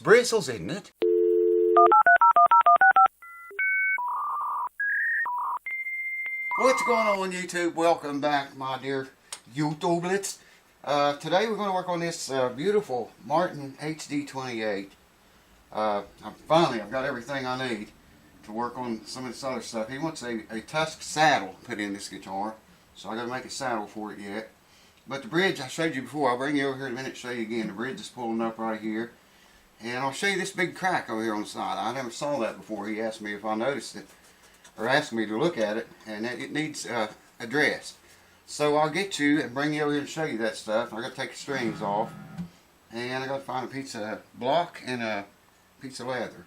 bristles, isn't it? What's going on, YouTube? Welcome back, my dear YouTublets. Today we're going to work on this beautiful Martin hd28. I've got everything I need to work on some of this other stuff. He wants a tusk saddle put in this guitar, so I got to make a saddle for it yet. But the bridge I showed you before, I'll bring you over here in a minute and show you again. The bridge is pulling up right here, and I'll show you this big crack over here on the side. I never saw that before. He asked me if I noticed it, or asked me to look at it, and it needs addressed. So I'll get you and bring you over here and show you that stuff. I got to take the strings off, and I got to find a piece of block and a piece of leather,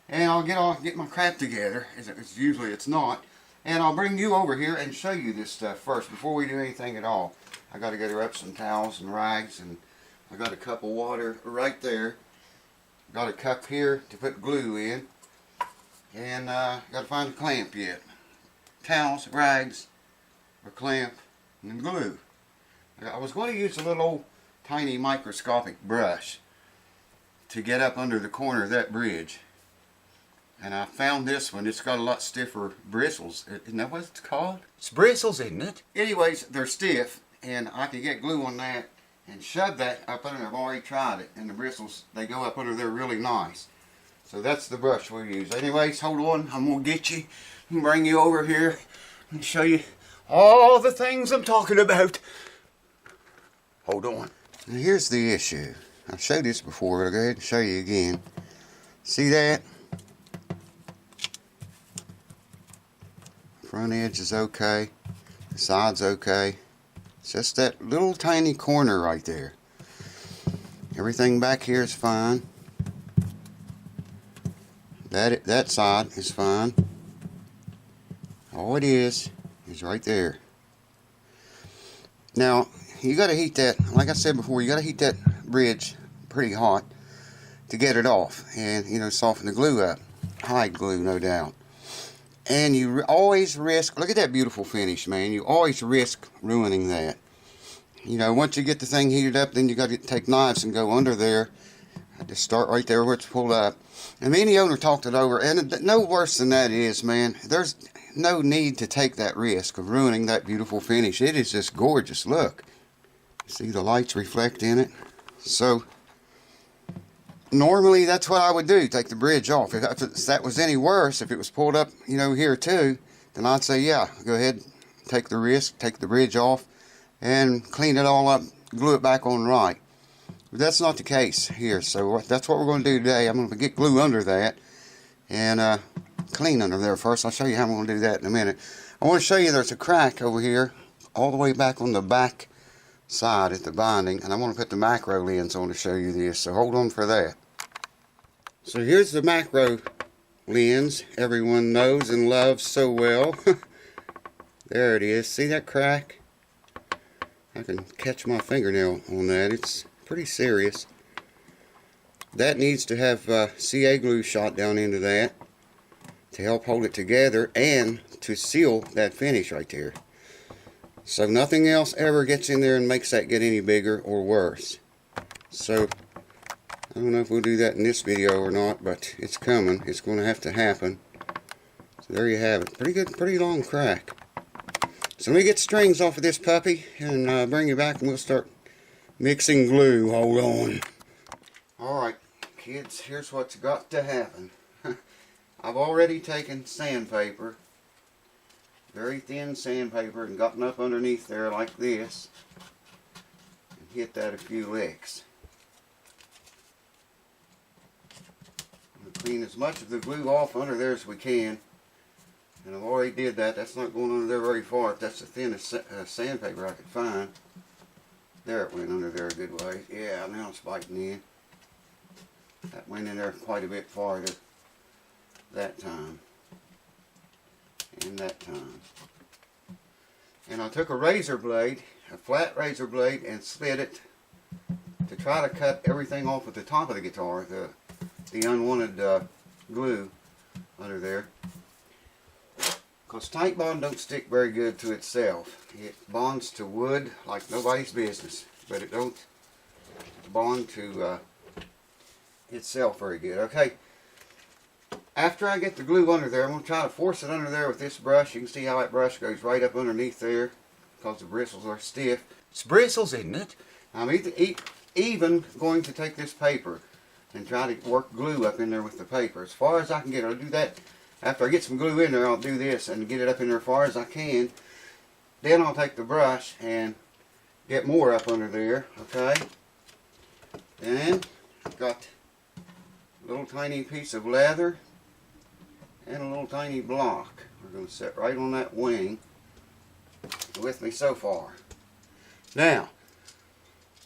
and I'll get my crap together. Usually it's not, and I'll bring you over here and show you this stuff first before we do anything at all. I got to gather up some towels and rags, and I got a cup of water right there. Got a cup here to put glue in, and got to find a clamp yet. Towels, rags, a clamp, and glue. I was going to use a little old tiny microscopic brush to get up under the corner of that bridge, and I found this one. It's got a lot stiffer bristles. Isn't that what it's called? It's bristles, isn't it? Anyways, they're stiff, and I can get glue on that and shove that up under. I've already tried it, and the bristles, they go up under there really nice. So that's the brush we'll use. Anyways, hold on, I'm going to get you and bring you over here and show you all the things I'm talking about. Hold on. Now here's the issue. I've showed this before, but I'll go ahead and show you again. See that? Front edge is okay. The side's okay. It's just that little tiny corner right there. Everything back here is fine. That side is fine. All it is right there. Now, you got to heat that, like I said before, you got to heat that bridge pretty hot to get it off, and soften the glue up. Hide glue, no doubt. And you always risk, look at that beautiful finish, man. You always risk ruining that. Once you get the thing heated up, then you got to take knives and go under there. Just start right there where it's pulled up. And me and the owner talked it over, and no worse than that is, man, there's no need to take that risk of ruining that beautiful finish. It is just gorgeous. Look. See the lights reflect in it? So, normally that's what I would do, take the bridge off. If that was any worse, if it was pulled up, here too, then I'd say, yeah, go ahead, take the risk, take the bridge off, and clean it all up, glue it back on right. But that's not the case here, so that's what we're going to do today. I'm going to get glue under that and clean under there first. I'll show you how I'm going to do that in a minute. I want to show you there's a crack over here all the way back on the back side at the binding, and I want to put the macro lens on to show you this, so hold on for that. So here's the macro lens everyone knows and loves so well. There it is. See that crack? I can catch my fingernail on that. It's pretty serious. That needs to have CA glue shot down into that to help hold it together and to seal that finish right there, so nothing else ever gets in there and makes that get any bigger or worse. So I don't know if we'll do that in this video or not, but it's coming. It's going to have to happen. So there you have it. Pretty good, pretty long crack. So let me get the strings off of this puppy and bring you back, and we'll start mixing glue. Hold on. Alright, kids, here's what's got to happen. I've already taken sandpaper, very thin sandpaper, and gotten up underneath there like this and hit that a few licks. I'm going to clean as much of the glue off under there as we can, and I've already did that. That's not going under there very far. That's the thinnest sandpaper I could find. There, it went under there a good way. Yeah, now it's biting in. That went in there quite a bit farther that time. And that time. And I took a razor blade, a flat razor blade, and slid it to try to cut everything off at the top of the guitar, the unwanted glue under there. Because tight bond don't stick very good to itself. It bonds to wood like nobody's business, but it don't bond to itself very good. Okay, after I get the glue under there, I'm going to try to force it under there with this brush. You can see how that brush goes right up underneath there because the bristles are stiff. It's bristles, isn't it? I'm even going to take this paper and try to work glue up in there with the paper. As far as I can get it, I'll do that. After I get some glue in there, I'll do this and get it up in there as far as I can. Then I'll take the brush and get more up under there, okay? And I've got a little tiny piece of leather and a little tiny block. We're going to set right on that wing. With me so far. Now,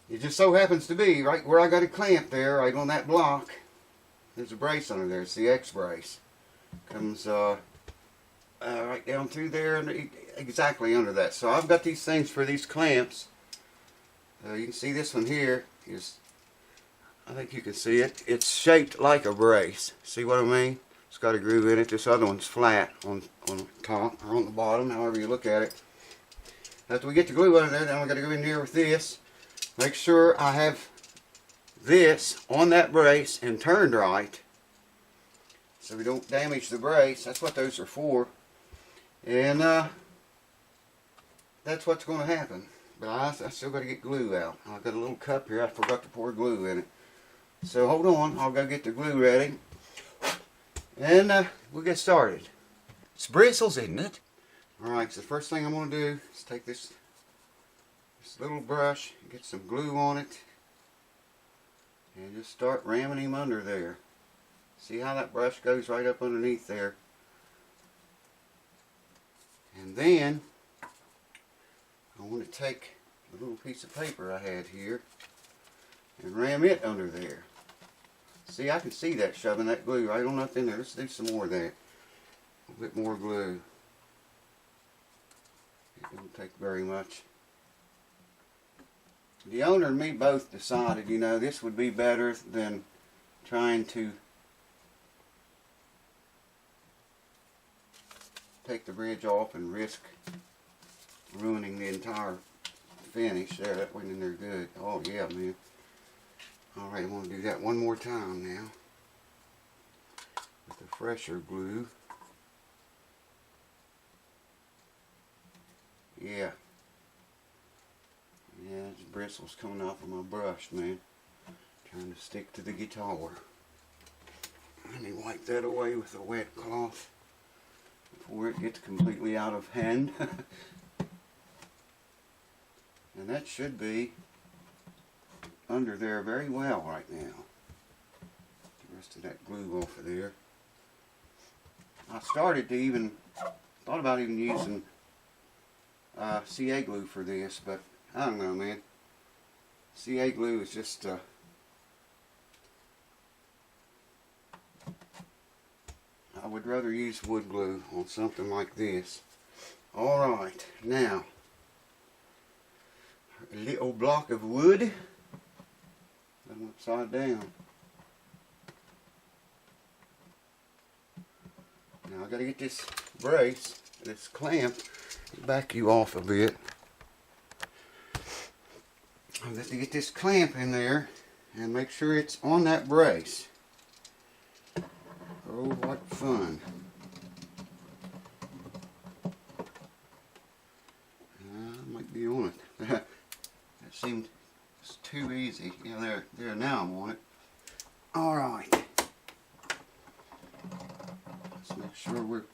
it just so happens to be right where I got a clamp there, right on that block, there's a brace under there. It's the X brace. Comes right down through there and exactly under that. So I've got these things for these clamps. You can see this one here is, I think you can see it. It's shaped like a brace. See what I mean? It's got a groove in it. This other one's flat on top or on the bottom, however you look at it. After we get the glue under there, then we're going to go in here with this. Make sure I have this on that brace and turned right so we don't damage the brace. That's what those are for. And that's what's going to happen. But I still got to get glue out. I've got a little cup here. I forgot to pour glue in it. So hold on. I'll go get the glue ready. And we'll get started. It's bristles, isn't it? Alright, so the first thing I'm going to do is take this little brush and get some glue on it and just start ramming him under there. See how that brush goes right up underneath there. And then I want to take the little piece of paper I had here and ram it under there. See, I can see that shoving that glue right on up in there. Let's do some more of that. A little bit more glue. It don't take very much. The owner and me both decided, you know, this would be better than trying to take the bridge off and risk ruining the entire finish. There, that went in there good. Oh yeah, man. Alright, I want to do that one more time now with the fresher glue. Yeah. Yeah, there's bristles coming off of my brush, man. Trying to stick to the guitar. Let me wipe that away with a wet cloth before it gets completely out of hand. And that should be under there very well right now. Get the rest of that glue off of there. I started to thought about even using CA glue for this, but I don't know, man. CA glue is just I would rather use wood glue on something like this. Alright, now a little block of wood, put them upside down. Now I gotta get this brace, this clamp, back you off a bit. I've got to get this clamp in there and make sure it's on that brace. Oh, what fun. I might be on it. That seemed too easy. Yeah, there, now I'm on it. Alright. Let's make sure we're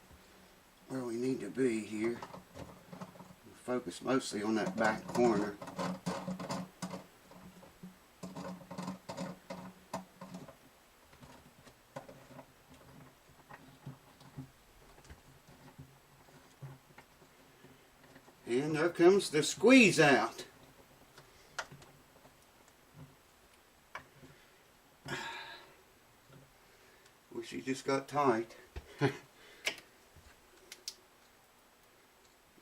where we need to be here. Focus mostly on that back corner. And there comes the squeeze out. Wish he just got tight.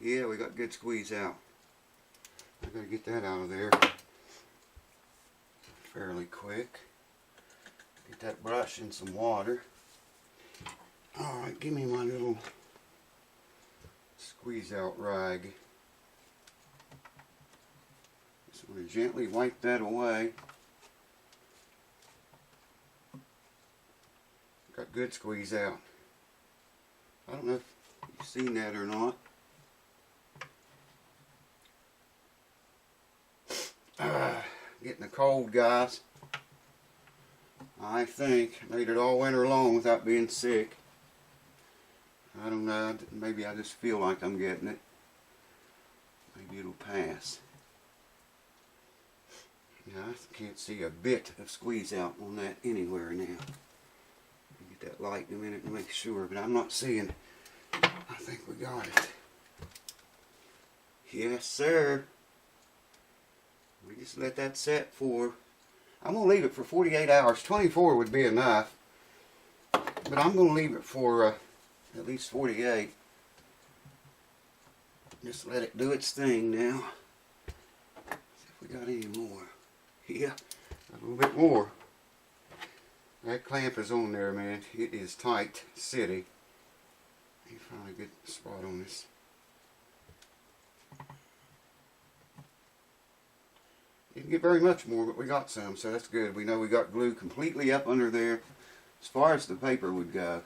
Yeah, we got good squeeze out. I gotta get that out of there fairly quick. Get that brush in some water. Alright, give me my little squeeze out rag. Just want to gently wipe that away. Got good squeeze out. I don't know if you've seen that or not. Getting a cold, guys. I think made it all winter long without being sick. I don't know, maybe I just feel like I'm getting it. Maybe it'll pass. Yeah, I can't see a bit of squeeze out on that anywhere now. I'll get that light in a minute to make sure, but I'm not seeing. I think we got it. Yes, sir. We just let that set for, I'm going to leave it for 48 hours. 24 would be enough. But I'm going to leave it for at least 48. Just let it do its thing now. See if we got any more. Yeah, a little bit more. That clamp is on there, man. It is tight city. Let me find a good spot on this. Didn't get very much more, but we got some, so that's good. We know we got glue completely up under there as far as the paper would go.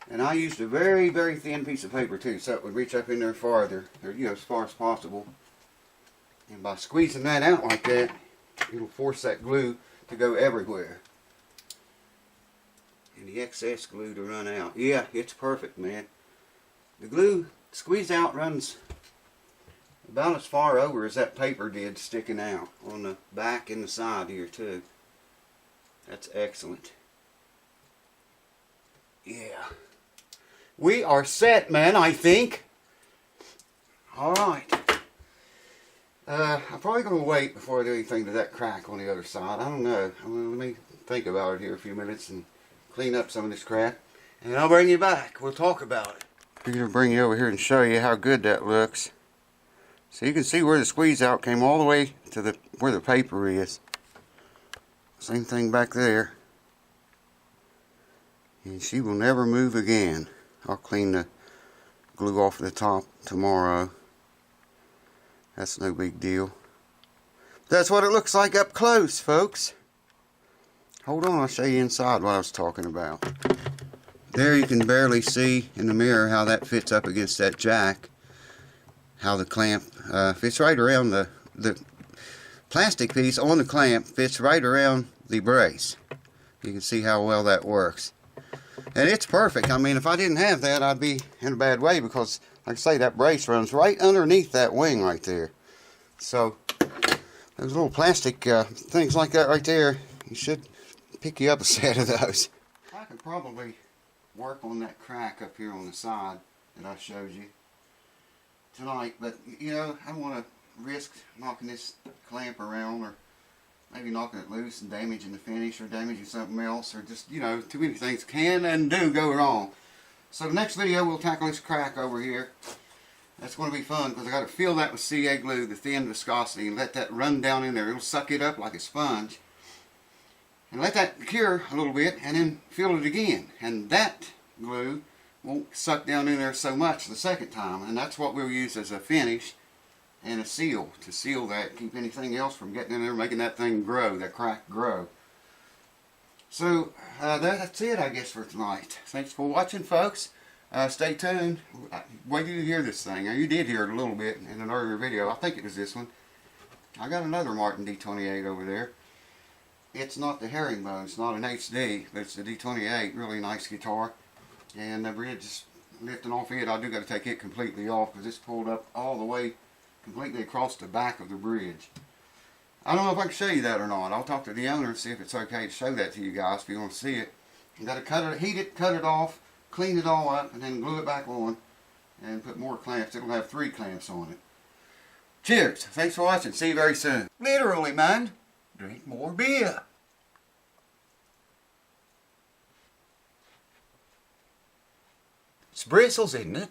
And I used a very, very thin piece of paper too, so it would reach up in there farther, or, you know, as far as possible. And by squeezing that out like that, it'll force that glue to go everywhere. And the excess glue to run out. Yeah, it's perfect, man. The glue, squeeze out, runs about as far over as that paper did sticking out on the back and the side here too. That's excellent. Yeah. We are set, man, I think. Alright. I'm probably going to wait before I do anything to that crack on the other side. I don't know. Let me think about it here a few minutes and clean up some of this crap. And I'll bring you back. We'll talk about it. I'm going to bring you over here and show you how good that looks. So you can see where the squeeze out came all the way to where the paper is. Same thing back there. And she will never move again. I'll clean the glue off the top tomorrow. That's no big deal. That's what it looks like up close, folks. Hold on, I'll show you inside what I was talking about. There you can barely see in the mirror how that fits up against that jack. How the clamp fits right around the plastic piece on the clamp fits right around the brace. You can see how well that works. And it's perfect. I mean, if I didn't have that, I'd be in a bad way because, like I say, that brace runs right underneath that wing right there. So, those little plastic things like that right there, you should pick you up a set of those. I could probably work on that crack up here on the side that I showed you tonight, but you know, I don't want to risk knocking this clamp around or maybe knocking it loose and damaging the finish or damaging something else, or just, you know, too many things can and do go wrong. So the next video we'll tackle this crack over here. That's going to be fun because I got to fill that with CA glue, the thin viscosity, and let that run down in there. It'll suck it up like a sponge. And let that cure a little bit and then fill it again. And that glue won't suck down in there so much the second time, and that's what we'll use as a finish and a seal to seal that, keep anything else from getting in there, making that thing grow, that crack grow. So that's it, I guess, for tonight. Thanks for watching, folks. Stay tuned. Wait till you hear this thing. Now, you did hear it a little bit in an earlier video. I think it was this one. I got another Martin D28 over there. It's not the herringbone, it's not an HD, but it's the D28. Really nice guitar. And the bridge is lifting off it. I do got to take it completely off because it's pulled up all the way completely across the back of the bridge. I don't know if I can show you that or not. I'll talk to the owner and see if it's okay to show that to you guys if you want to see it. You got to cut it, heat it, cut it off, clean it all up, and then glue it back on and put more clamps. It'll have 3 clamps on it. Cheers. Thanks for watching. See you very soon. Literally, man. Drink more beer. It's bristles, isn't it?